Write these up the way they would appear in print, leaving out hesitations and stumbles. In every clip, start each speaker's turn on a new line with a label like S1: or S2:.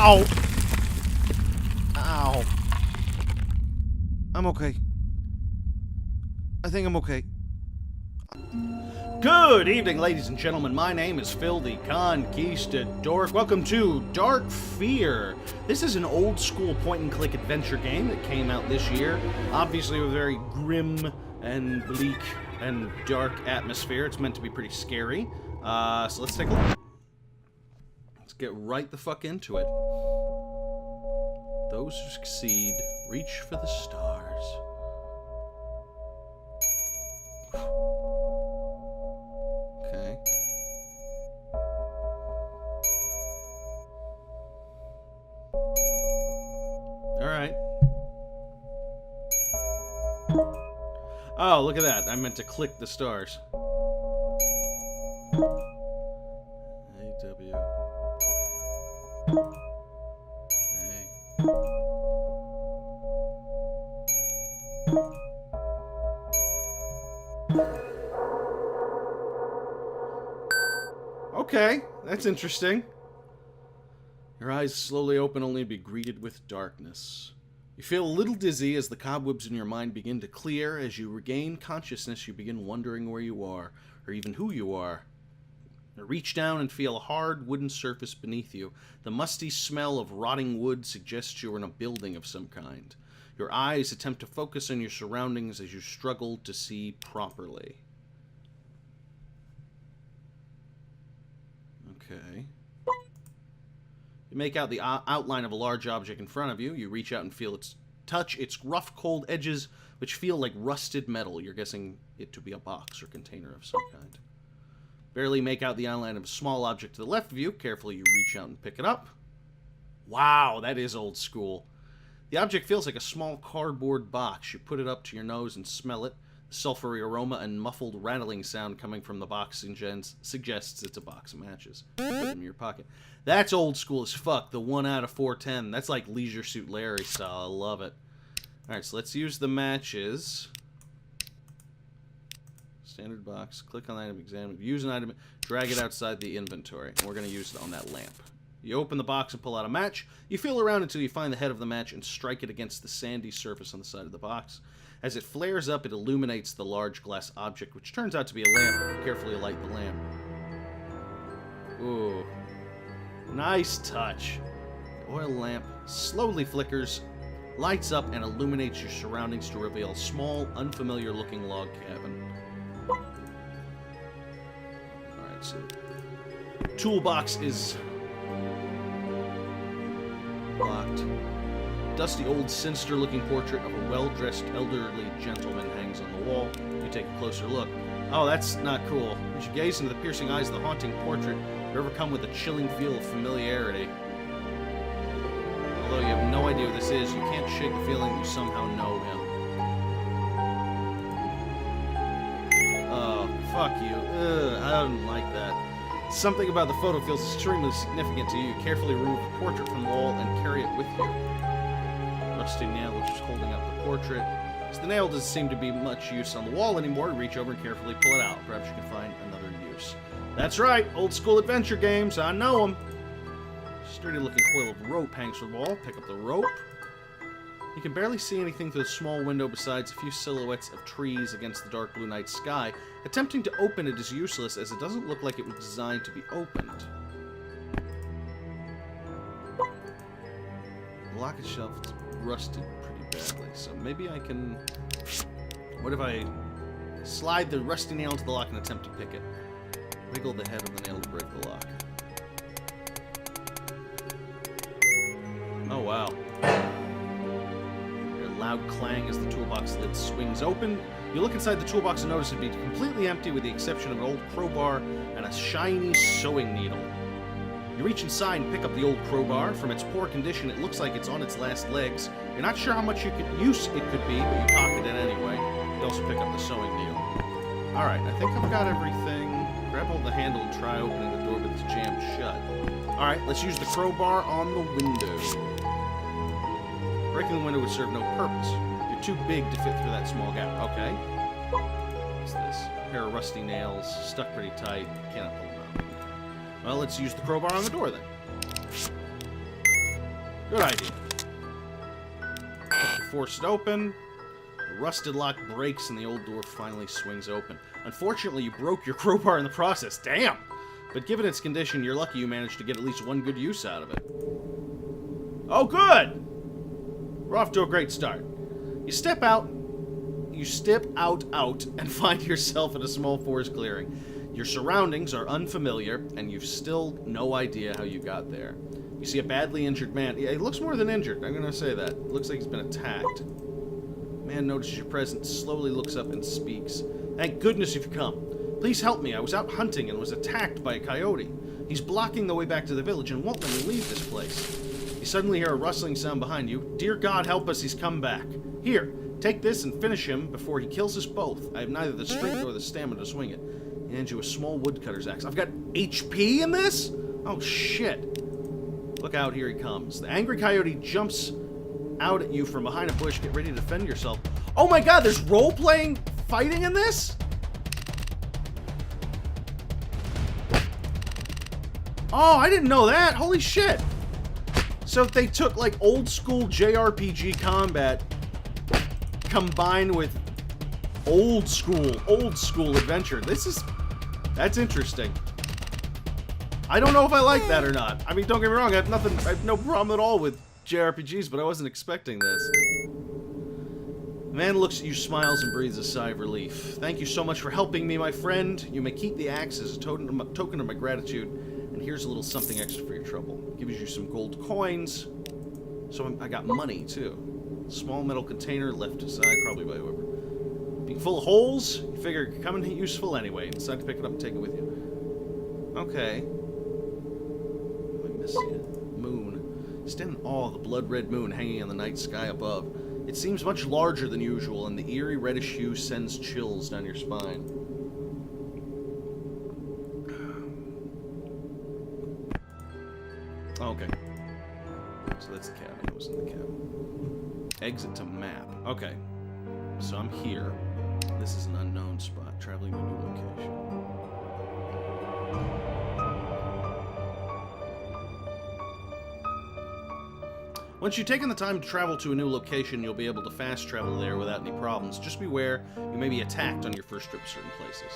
S1: Ow! Ow. I'm okay. I think I'm okay. Good evening, ladies and gentlemen. My name is Phil the Conquistadork. Welcome to Dark Fear. This is an old-school point-and-click adventure game that came out this year. Obviously, with a very grim and bleak and dark atmosphere. It's meant to be pretty scary. So let's take a look. Let's get right the fuck into it. Those who succeed reach for the stars. Okay. Alright. Oh, look at that. I meant to click the stars. A-W. Okay, that's interesting. Your eyes slowly open only to be greeted with darkness. You feel a little dizzy as the cobwebs in your mind begin to clear. As you regain consciousness, you begin wondering where you are, or even who you are. You reach down and feel a hard wooden surface beneath you. The musty smell of rotting wood suggests you are in a building of some kind. Your eyes attempt to focus on your surroundings as you struggle to see properly. Okay. You make out the outline of a large object in front of you. You reach out and feel its touch, its rough, cold edges, which feel like rusted metal. You're guessing it to be a box or container of some kind. Barely make out the outline of a small object to the left of you. Carefully, you reach out and pick it up. Wow, that is old school. The object feels like a small cardboard box. You put it up to your nose and smell it. The sulfury aroma and muffled rattling sound coming from the box suggests it's a box of matches. Put them in your pocket. That's old school as fuck. The 1 out of 410. That's like Leisure Suit Larry style. I love it. Alright, so let's use the matches. Standard box. Click on the item, examine. Use an item. Drag it outside the inventory. And we're going to use it on that lamp. You open the box and pull out a match. You feel around until you find the head of the match and strike it against the sandy surface on the side of the box. As it flares up, it illuminates the large glass object, which turns out to be a lamp. Carefully light the lamp. Ooh. Nice touch. The oil lamp slowly flickers, lights up, and illuminates your surroundings to reveal a small, unfamiliar-looking log cabin. Alright, so... toolbox is... locked. Dusty old sinister-looking portrait of a well-dressed elderly gentleman hangs on the wall. You take a closer look. Oh, that's not cool. As you gaze into the piercing eyes of the haunting portrait, you're overcome with a chilling feel of familiarity. Although you have no idea what this is, you can't shake the feeling you somehow know him. Oh, fuck you. Ugh, I don't like that. Something about the photo feels extremely significant to you. You carefully remove the portrait from the wall and carry it with you. Rusty nail which is holding up the portrait. As the nail doesn't seem to be much use on the wall anymore, reach over and carefully pull it out. Perhaps you can find another use. That's right, old school adventure games. I know them. Sturdy looking coil of rope hangs from the wall. Pick up the rope. You can barely see anything through the small window besides a few silhouettes of trees against the dark blue night sky. Attempting to open it is useless as it doesn't look like it was designed to be opened. The lock itself is rusted pretty badly, so maybe I can... what if I slide the rusty nail into the lock and attempt to pick it? Wiggle the head of the nail to break the lock. Oh, wow. A loud clang as the toolbox lid swings open. You look inside the toolbox and notice it to be completely empty with the exception of an old crowbar and a shiny sewing needle. You reach inside and pick up the old crowbar. From its poor condition, it looks like it's on its last legs. You're not sure how much use it could be, but you pocket it anyway. You also pick up the sewing needle. Alright, I think I've got everything. Grab hold of the handle and try opening the door, but it's jammed shut. Alright, let's use the crowbar on the window. Breaking the window would serve no purpose. You're too big to fit through that small gap. Okay. What's this? A pair of rusty nails, stuck pretty tight. Cannot pull them out. Well, let's use the crowbar on the door then. Good idea. Force it open. The rusted lock breaks and the old door finally swings open. Unfortunately, you broke your crowbar in the process. Damn! But given its condition, you're lucky you managed to get at least one good use out of it. Oh, good! We're off to a great start. You step out, and find yourself in a small forest clearing. Your surroundings are unfamiliar, and you've still no idea how you got there. You see a badly injured man. Yeah, he looks more than injured, I'm gonna say that. It looks like he's been attacked. Man notices your presence, slowly looks up and speaks. Thank goodness you've come. Please help me. I was out hunting and was attacked by a coyote. He's blocking the way back to the village and won't let me leave this place. You suddenly hear a rustling sound behind you. Dear God, help us, he's come back. Here, take this and finish him before he kills us both. I have neither the strength nor the stamina to swing it. He hands you a small woodcutter's axe. I've got HP in this? Oh, shit. Look out, here he comes. The angry coyote jumps out at you from behind a bush. Get ready to defend yourself. Oh my God, there's role-playing fighting in this? Oh, I didn't know that. Holy shit. So if they took, like, old-school JRPG combat combined with old-school adventure, that's interesting. I don't know if I like that or not. I mean, don't get me wrong, I have no problem at all with JRPGs, but I wasn't expecting this. The man looks at you, smiles, and breathes a sigh of relief. Thank you so much for helping me, my friend. You may keep the axe as a token of my gratitude, and here's a little something extra for your trouble. Gives you some gold coins. So I got money, too. Small metal container left aside, probably by whoever. Being full of holes, you figure it could come in useful anyway, and decide to pick it up and take it with you. Okay. Moon. Stand in awe of the blood-red moon hanging in the night sky above. It seems much larger than usual, and the eerie reddish hue sends chills down your spine. Okay. So that's the cabin. I was in the cabin. Exit to map. Okay. So I'm here. This is an unknown spot, traveling to a new location. Once you've taken the time to travel to a new location, you'll be able to fast travel there without any problems. Just beware, you may be attacked on your first trip to certain places.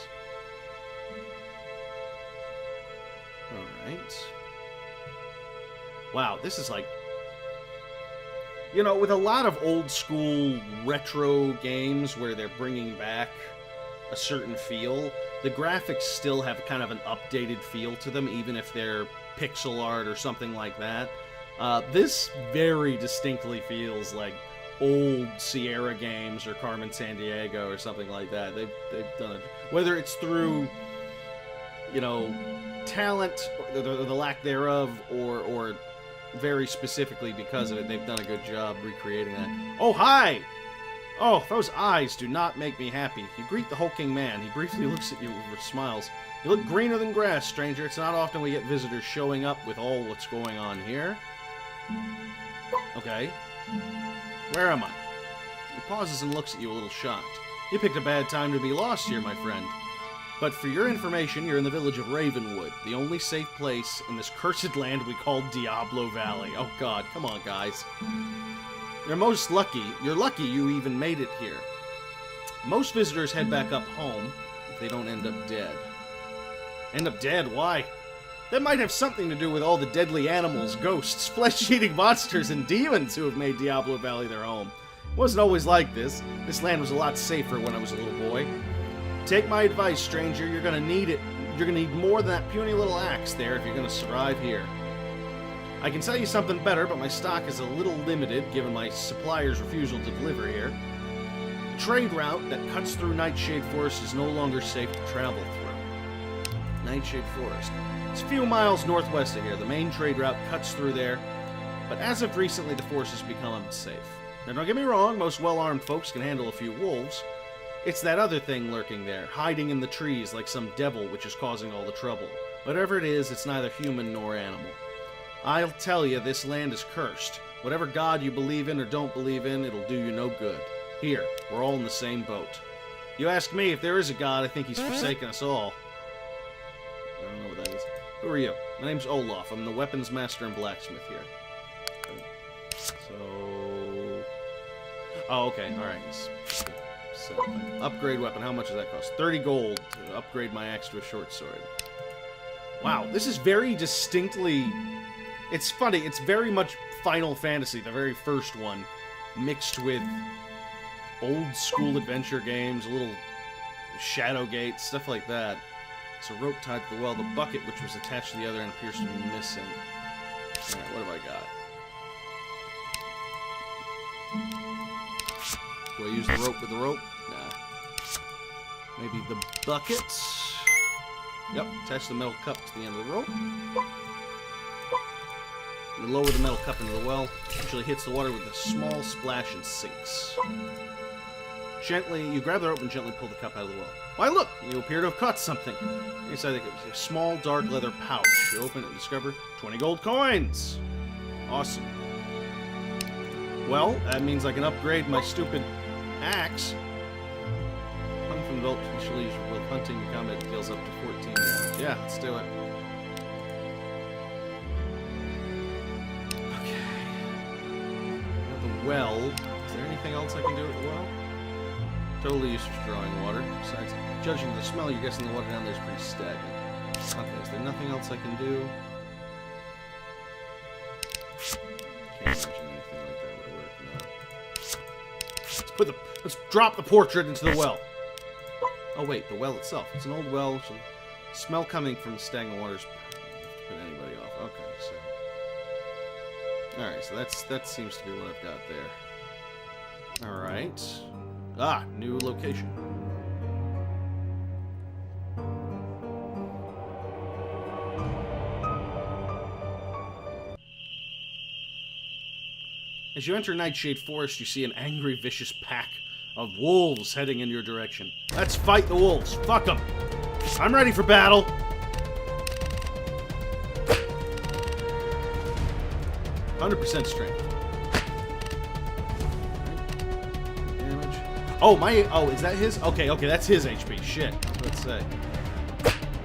S1: Alright. Wow, this is like... You know, with a lot of old-school retro games where they're bringing back a certain feel, the graphics still have kind of an updated feel to them, even if they're pixel art or something like that. This very distinctly feels like old Sierra games or Carmen Sandiego or something like that. They've done it. Whether it's through, you know, talent, or the lack thereof, or very specifically because of it, they've done a good job recreating that. Oh, hi! Oh, those eyes do not make me happy. You greet the hulking man. He briefly looks at you with smiles. You look greener than grass, stranger. It's not often we get visitors showing up with all what's going on here. Okay. Where am I? He pauses and looks at you a little shocked. You picked a bad time to be lost here, my friend. But for your information, you're in the village of Ravenwood, the only safe place in this cursed land we call Diablo Valley. Oh god, come on, guys. You're lucky you even made it here. Most visitors head back up home if they don't end up dead. End up dead? Why? That might have something to do with all the deadly animals, ghosts, flesh-eating monsters, and demons who have made Diablo Valley their home. It wasn't always like this. This land was a lot safer when I was a little boy. Take my advice, stranger. You're gonna need it. You're gonna need more than that puny little axe there if you're gonna survive here. I can tell you something better, but my stock is a little limited given my supplier's refusal to deliver here. The trade route that cuts through Nightshade Forest is no longer safe to travel through. Nightshade Forest. It's a few miles northwest of here. The main trade route cuts through there, but as of recently, the forest has become unsafe. Now, don't get me wrong, most well-armed folks can handle a few wolves. It's that other thing lurking there, hiding in the trees like some devil which is causing all the trouble. Whatever it is, it's neither human nor animal. I'll tell you, this land is cursed. Whatever god you believe in or don't believe in, it'll do you no good. Here, we're all in the same boat. You ask me, if there is a god, I think he's forsaken us all. I don't know what that is. Who are you? My name's Olaf. I'm the weapons master and blacksmith here. So... Oh, okay, alright. So, upgrade weapon, how much does that cost? 30 gold to upgrade my axe to a short sword. Wow, this is very distinctly... It's funny, it's very much Final Fantasy, the very first one, mixed with old-school adventure games, a little Shadowgate, stuff like that. So rope tied to the well. The bucket, which was attached to the other end, appears to be missing. Alright, what have I got? Do I use the rope with the rope? Nah. Maybe the bucket? Yep, attach the metal cup to the end of the rope. You lower the metal cup into the well. Usually hits the water with a small splash and sinks. Gently, you grab the rope and gently pull the cup out of the well. Why, look! You appear to have caught something. Inside it was a small, dark leather pouch. You open it and discover 20 gold coins! Awesome. Well, that means I can upgrade my stupid axe. Hung from the belt, initially used for both hunting and combat, deals up to 14 damage. Yeah, let's do it. Okay. The well. Is there anything else I can do with the well? Totally used for drawing water. Besides, judging the smell, you're guessing the water down there is pretty stagnant. Okay, is there nothing else I can do? Can't imagine anything like that would work, no. Let's drop the portrait into the well. Oh wait, the well itself. It's an old well, so smell coming from stagnant waters put anybody off. Okay, so... Alright, so that seems to be what I've got there. Alright. Ah, new location. As you enter Nightshade Forest, you see an angry, vicious pack of wolves heading in your direction. Let's fight the wolves. Fuck them. I'm ready for battle. %, strength. Oh, is that his? Okay, that's his HP. Shit. Let's say.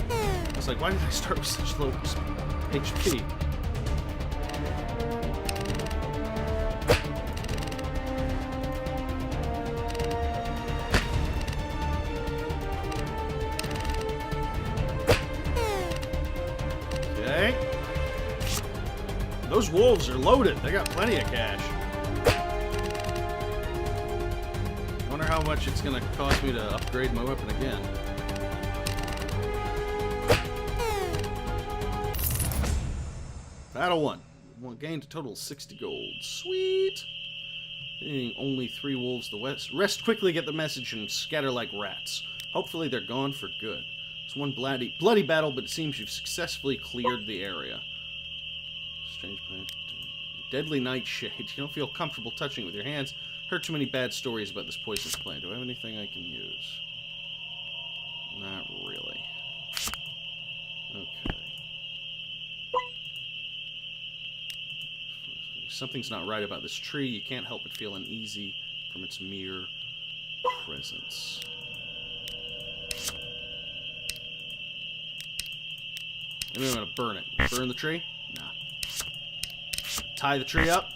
S1: I was like, why did I start with such low HP? Okay. Those wolves are loaded. They got plenty of cash. How much it's gonna cost me to upgrade my weapon again. Battle 1. Gained a total of 60 gold. Sweet! Being only 3 wolves to the west. Rest quickly, get the message, and scatter like rats. Hopefully they're gone for good. It's one bloody battle, but it seems you've successfully cleared the area. Strange plant. Deadly nightshade. You don't feel comfortable touching it with your hands. Heard too many bad stories about this poisonous plant. Do I have anything I can use? Not really. Okay. Something's not right about this tree. You can't help but feel uneasy from its mere presence. Maybe I'm gonna burn it. Burn the tree? Nah. Tie the tree up?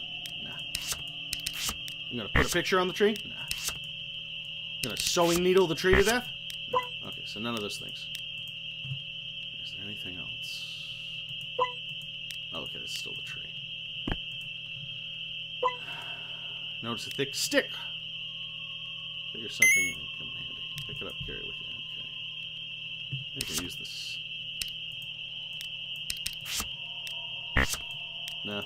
S1: I'm gonna put a picture on the tree? Nah. I'm gonna sewing needle the tree to death? No. Okay, so none of those things. Is there anything else? Oh, okay, that's still the tree. Notice a thick stick. Figure something that can come in handy. Pick it up, carry it with you. Okay. I can use this. No.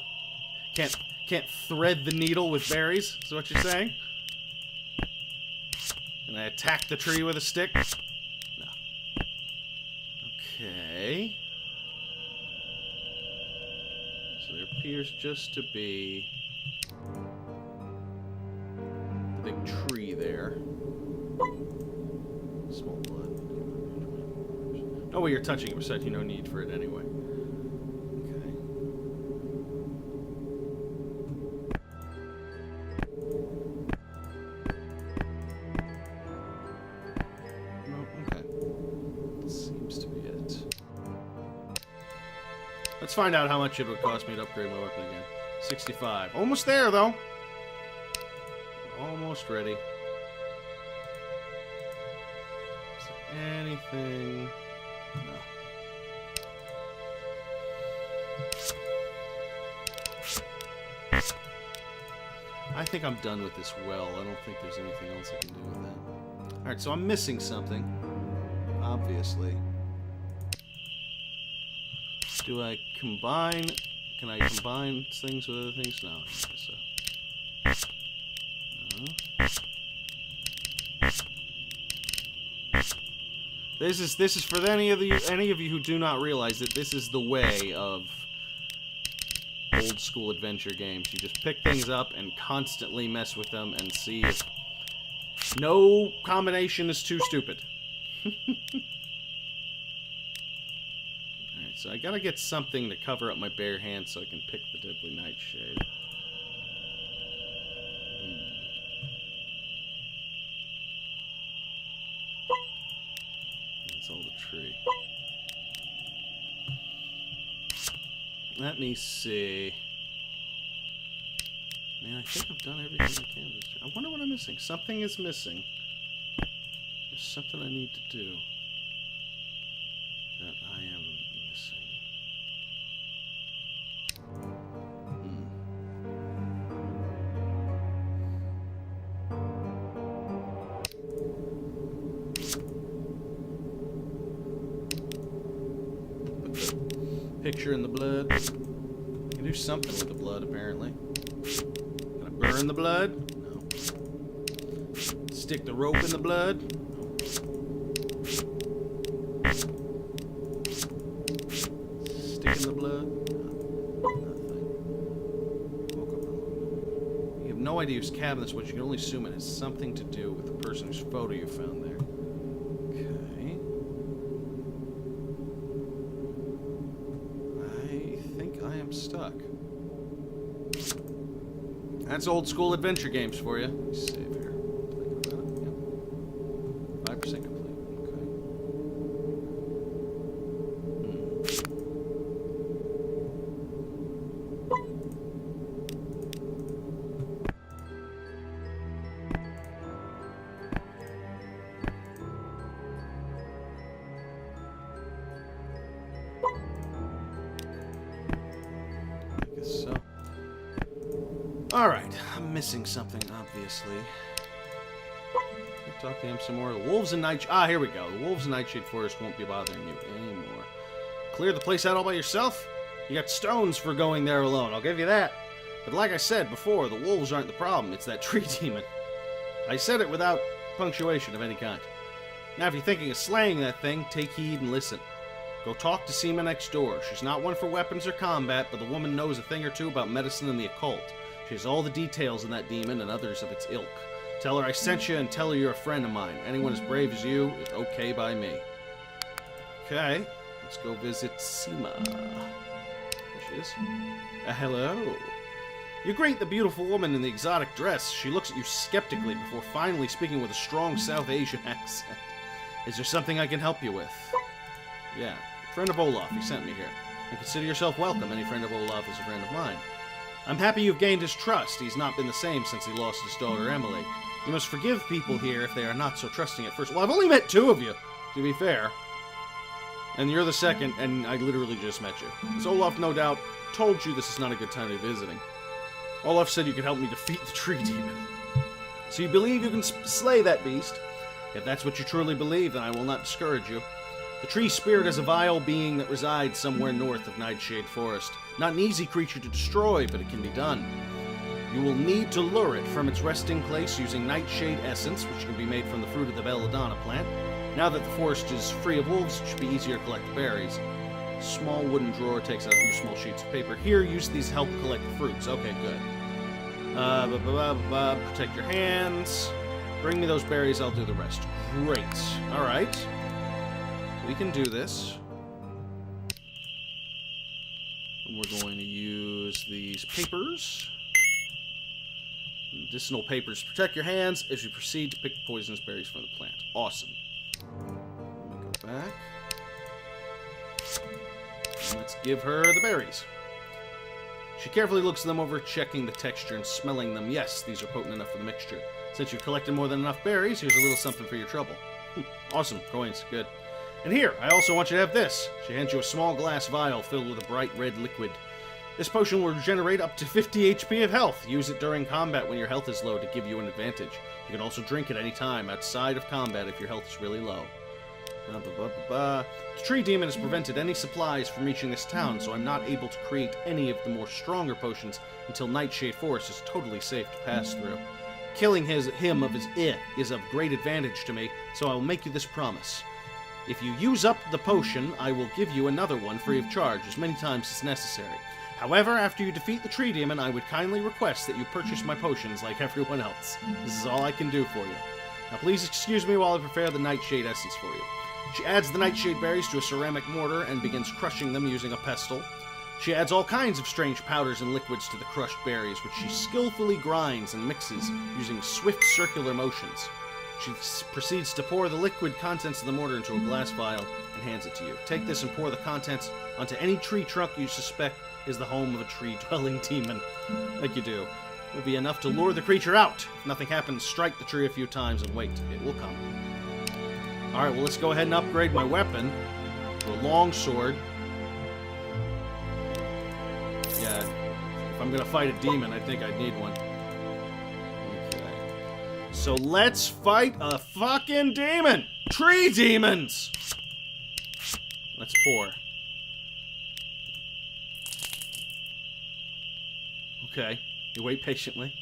S1: Can't thread the needle with berries, is what you're saying? And I attack the tree with a stick? No. Okay. So there appears just to be a big tree there. Small blood. No way you're touching it, besides you no need for it anyway. Let's find out how much it would cost me to upgrade my weapon again. 65. Almost there, though. Almost ready. Is there anything? No. I think I'm done with this well. I don't think there's anything else I can do with that. Alright, so I'm missing something. Obviously. Do I combine... Can I combine things with other things? No, I don't guess so. This is for any of you who do not realize that this is the way of old school adventure games. You just pick things up and constantly mess with them and see if no combination is too stupid. Alright, so I gotta get something to cover up my bare hands so I can pick the deadly nightshade. That's all the tree. Let me see. Man, I think I've done everything I can. I wonder what I'm missing. Something is missing. There's something I need to do that I am missing. Put the picture in the blood. You can do something with the blood, apparently. Can I burn the blood? No. Stick the rope in the blood? No. Stick in the blood? No. Nothing. Woke up alone. You have no idea whose cabin this was. You can only assume it has something to do with the person whose photo you found there. Okay. I think I am stuck. That's old school adventure games for you. Let me save here. Thinking about it. Yep. 5% complete. Okay. I guess so. Alright, I'm missing something, obviously. I'll talk to him some more. The wolves in Nightshade... Ah, here we go. The wolves in Nightshade Forest won't be bothering you anymore. Clear the place out all by yourself? You got stones for going there alone, I'll give you that. But like I said before, the wolves aren't the problem, it's that tree demon. I said it without punctuation of any kind. Now, if you're thinking of slaying that thing, take heed and listen. Go talk to Seema next door. She's not one for weapons or combat, but the woman knows a thing or two about medicine and the occult. She has all the details on that demon and others of its ilk. Tell her I sent you and tell her you're a friend of mine. Anyone as brave as you is okay by me. Okay, let's go visit Seema. There she is. Hello. You greet the beautiful woman in the exotic dress. She looks at you skeptically before finally speaking with a strong South Asian accent. Is there something I can help you with? Yeah, friend of Olaf. He sent me here. And consider yourself welcome. Any friend of Olaf is a friend of mine. I'm happy you've gained his trust. He's not been the same since he lost his daughter, Emily. You must forgive people here if they are not so trusting at first. Well, I've only met two of you, to be fair. And you're the second, and I literally just met you. As Olaf, no doubt, told you this is not a good time to be visiting. Olaf said you could help me defeat the tree demon. So you believe you can slay that beast? If that's what you truly believe, then I will not discourage you. The tree spirit is a vile being that resides somewhere north of Nightshade Forest. Not an easy creature to destroy, but it can be done. You will need to lure it from its resting place using Nightshade Essence, which can be made from the fruit of the Avendano plant. Now that the forest is free of wolves, it should be easier to collect the berries. Small wooden drawer takes out a few small sheets of paper. Here, use these to help collect the fruits. Okay, good. Protect your hands. Bring me those berries, I'll do the rest. Great. Alright. We can do this. We're going to use these papers. Medicinal papers. Protect your hands as you proceed to pick poisonous berries from the plant. Awesome. Let me go back. And let's give her the berries. She carefully looks them over, checking the texture and smelling them. Yes, these are potent enough for the mixture. Since you've collected more than enough berries, here's a little something for your trouble. Awesome. Coins. Good. And here, I also want you to have this. She hands you a small glass vial filled with a bright red liquid. This potion will regenerate up to 50 HP of health. Use it during combat when your health is low to give you an advantage. You can also drink it any time outside of combat if your health is really low. The tree demon has prevented any supplies from reaching this town, so I'm not able to create any of the more stronger potions until Nightshade Forest is totally safe to pass through. Killing him of his is of great advantage to me, so I will make you this promise. If you use up the potion, I will give you another one free of charge as many times as necessary. However, after you defeat the tree demon, I would kindly request that you purchase my potions like everyone else. This is all I can do for you. Now please excuse me while I prepare the Nightshade essence for you. She adds the nightshade berries to a ceramic mortar and begins crushing them using a pestle. She adds all kinds of strange powders and liquids to the crushed berries, which she skillfully grinds and mixes using swift circular motions. She proceeds to pour the liquid contents of the mortar into a glass vial and hands it to you. Take this and pour the contents onto any tree trunk you suspect is the home of a tree-dwelling demon. Like you do. It will be enough to lure the creature out. If nothing happens, strike the tree a few times and wait. It will come. Alright, well, let's go ahead and upgrade my weapon to a long sword. Yeah, if I'm gonna fight a demon, I think I'd need one. Okay. So let's fight a fucking demon! Tree demons! Let's pour. Okay, you wait patiently.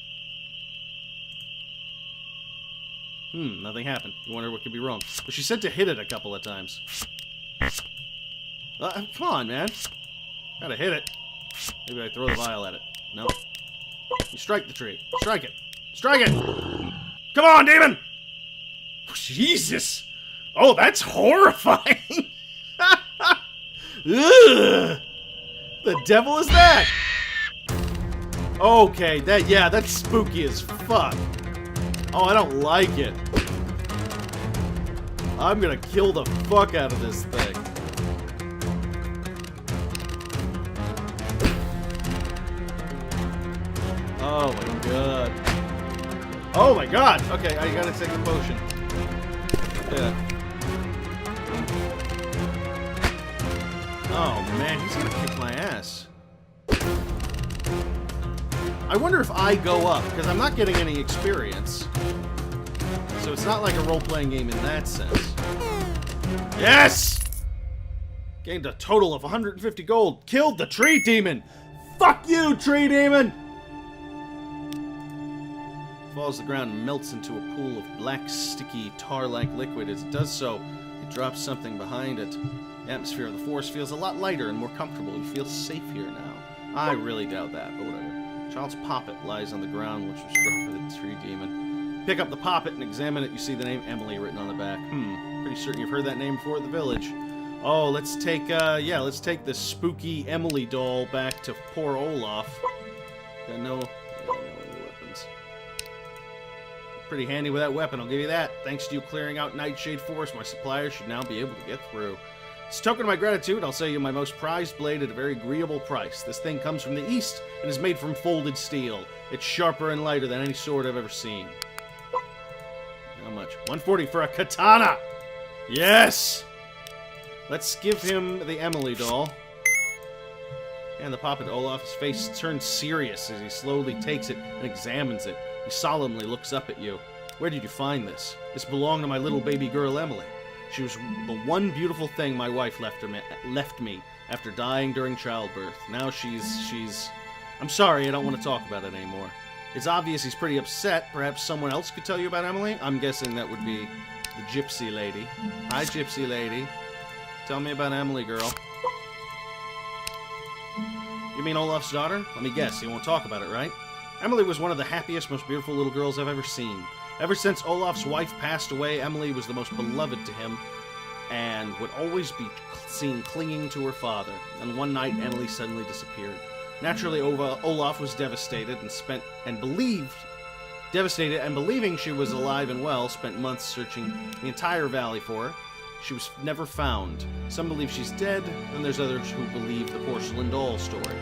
S1: Nothing happened. You wonder what could be wrong. But she said to hit it a couple of times. Come on, man. Gotta hit it. Maybe I throw the vial at it. No. You strike the tree. Strike it. Strike it! Come on, demon! Jesus! Oh, that's horrifying! Ugh! The devil is that? Okay, that's spooky as fuck. Oh, I don't like it. I'm gonna kill the fuck out of this thing. Oh my god. Oh my god! Okay, I gotta take the potion. Yeah. Oh man, he's gonna kick my ass. I wonder if I go up, because I'm not getting any experience. So it's not like a role-playing game in that sense. Yes! Gained a total of 150 gold. Killed the tree demon! Fuck you, tree demon! Falls to the ground and melts into a pool of black, sticky, tar-like liquid. As it does so, it drops something behind it. The atmosphere of the forest feels a lot lighter and more comfortable. You feel safe here now. I really doubt that, but whatever. Child's poppet lies on the ground, which was dropped by the tree demon. Pick up the poppet and examine it. You see the name Emily written on the back. Pretty certain you've heard that name before at the village. Oh, let's take this spooky Emily doll back to poor Olaf. Got no weapons. Pretty handy with that weapon, I'll give you that. Thanks to you clearing out Nightshade Forest, my suppliers should now be able to get through. As a token of my gratitude, I'll sell you my most prized blade at a very agreeable price. This thing comes from the east and is made from folded steel. It's sharper and lighter than any sword I've ever seen. How much? 140 for a katana! Yes! Let's give him the Emily doll. And the poppet Olaf's face turns serious as he slowly takes it and examines it. He solemnly looks up at you. Where did you find this? This belonged to my little baby girl Emily. She was the one beautiful thing my wife left me after dying during childbirth. Now she's... I'm sorry, I don't want to talk about it anymore. It's obvious he's pretty upset. Perhaps someone else could tell you about Emily? I'm guessing that would be the gypsy lady. Hi, gypsy lady. Tell me about Emily, girl. You mean Olaf's daughter? Let me guess, you won't talk about it, right? Emily was one of the happiest, most beautiful little girls I've ever seen. Ever since Olaf's wife passed away, Emily was the most beloved to him and would always be seen clinging to her father. And one night, Emily suddenly disappeared. Naturally, Olaf was devastated and believing she was alive and well, spent months searching the entire valley for her. She was never found. Some believe she's dead, and there's others who believe the porcelain doll story.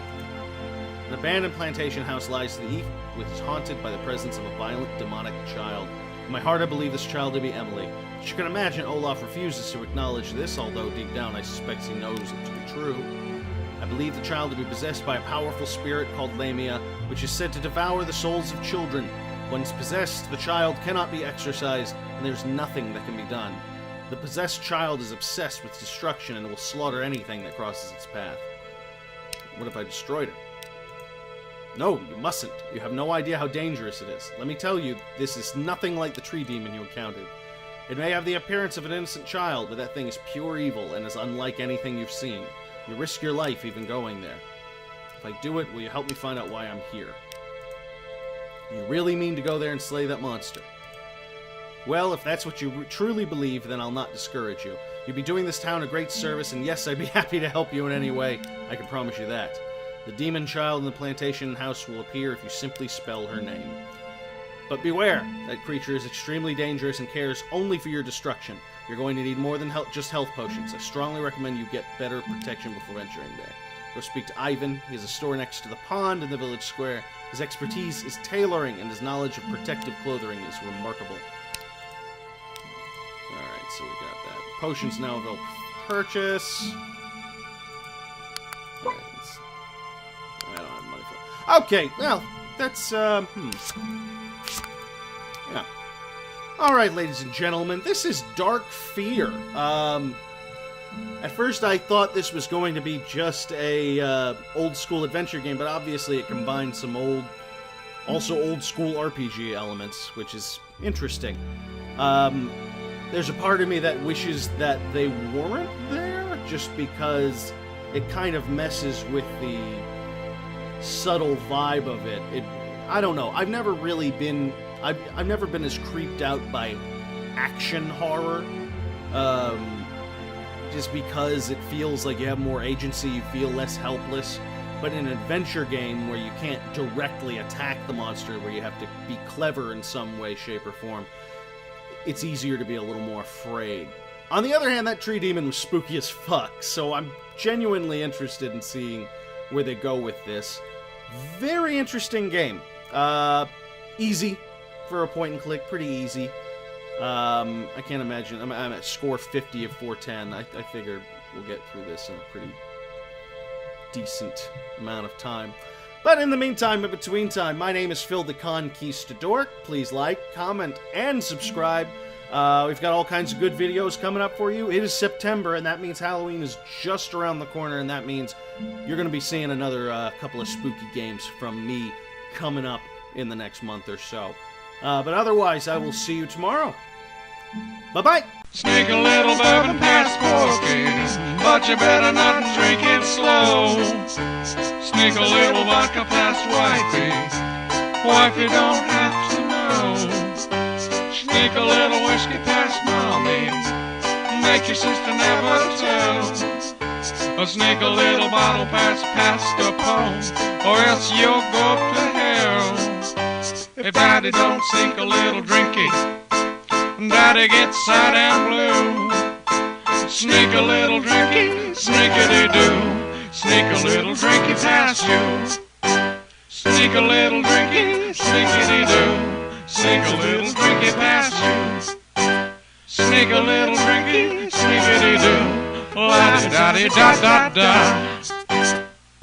S1: An abandoned plantation house lies to the east, which is haunted by the presence of a violent, demonic child. In my heart, I believe this child to be Emily. As you can imagine, Olaf refuses to acknowledge this, although deep down I suspect he knows it to be true. I believe the child to be possessed by a powerful spirit called Lamia, which is said to devour the souls of children. Once possessed, the child cannot be exorcised, and there's nothing that can be done. The possessed child is obsessed with destruction and will slaughter anything that crosses its path. What if I destroyed it? No, you mustn't. You have no idea how dangerous it is. Let me tell you, this is nothing like the tree demon you encountered. It may have the appearance of an innocent child, but that thing is pure evil and is unlike anything you've seen. You risk your life even going there. If I do it, will you help me find out why I'm here? You really mean to go there and slay that monster? Well, if that's what you truly believe, then I'll not discourage you. You'd be doing this town a great service, and yes, I'd be happy to help you in any way. I can promise you that. The demon child in the plantation house will appear if you simply spell her name. But beware, that creature is extremely dangerous and cares only for your destruction. You're going to need more than just health potions. I strongly recommend you get better protection before venturing there. Go speak to Ivan. He has a store next to the pond in the village square. His expertise is tailoring, and his knowledge of protective clothing is remarkable. Alright, so we got that. Potions now available for purchase. Alright, I don't have money for it. Okay, well, that's, yeah. Alright, ladies and gentlemen, this is Dark Fear. At first I thought this was going to be just a, old-school adventure game, but obviously it combines some also old-school RPG elements, which is interesting. There's a part of me that wishes that they weren't there, just because it kind of messes with the subtle vibe of it. I don't know. I've never really been... I've never been as creeped out by action horror. Just because it feels like you have more agency, you feel less helpless. But in an adventure game where you can't directly attack the monster, where you have to be clever in some way, shape, or form, it's easier to be a little more afraid. On the other hand, that tree demon was spooky as fuck, so I'm genuinely interested in seeing where they go with this. Very interesting game. Easy for a point and click, pretty easy. I can't imagine. I'm at score 50 of 410. I figure we'll get through this in a pretty decent amount of time. But in the meantime, in between time, my name is Phil the Conquistadork. Please like, comment, and subscribe. We've got all kinds of good videos coming up for you. It is September, and that means Halloween is just around the corner, and that means you're going to be seeing another couple of spooky games from me coming up in the next month or so. But otherwise, I will see you tomorrow. Bye-bye!
S2: Sneak a little bourbon past Porky, but you better not drink it slow. Sneak a little vodka past Wifey, Wifey don't have to know. Sneak a little whiskey past Mommy, make your sister never tell. Or sneak a little bottle past Pastor Pone, or else you'll go to hell. If Daddy don't sneak a little drinky, Daddy gets sad and blue. Sneak a little drinky, sneakity-doo. Sneak a little drinky past you. Sneak a little drinky, sneakity-doo. Sneak a little drinky past you. Sneak a little drinky, sneakity-doo. La-di-da-di-da-da-da.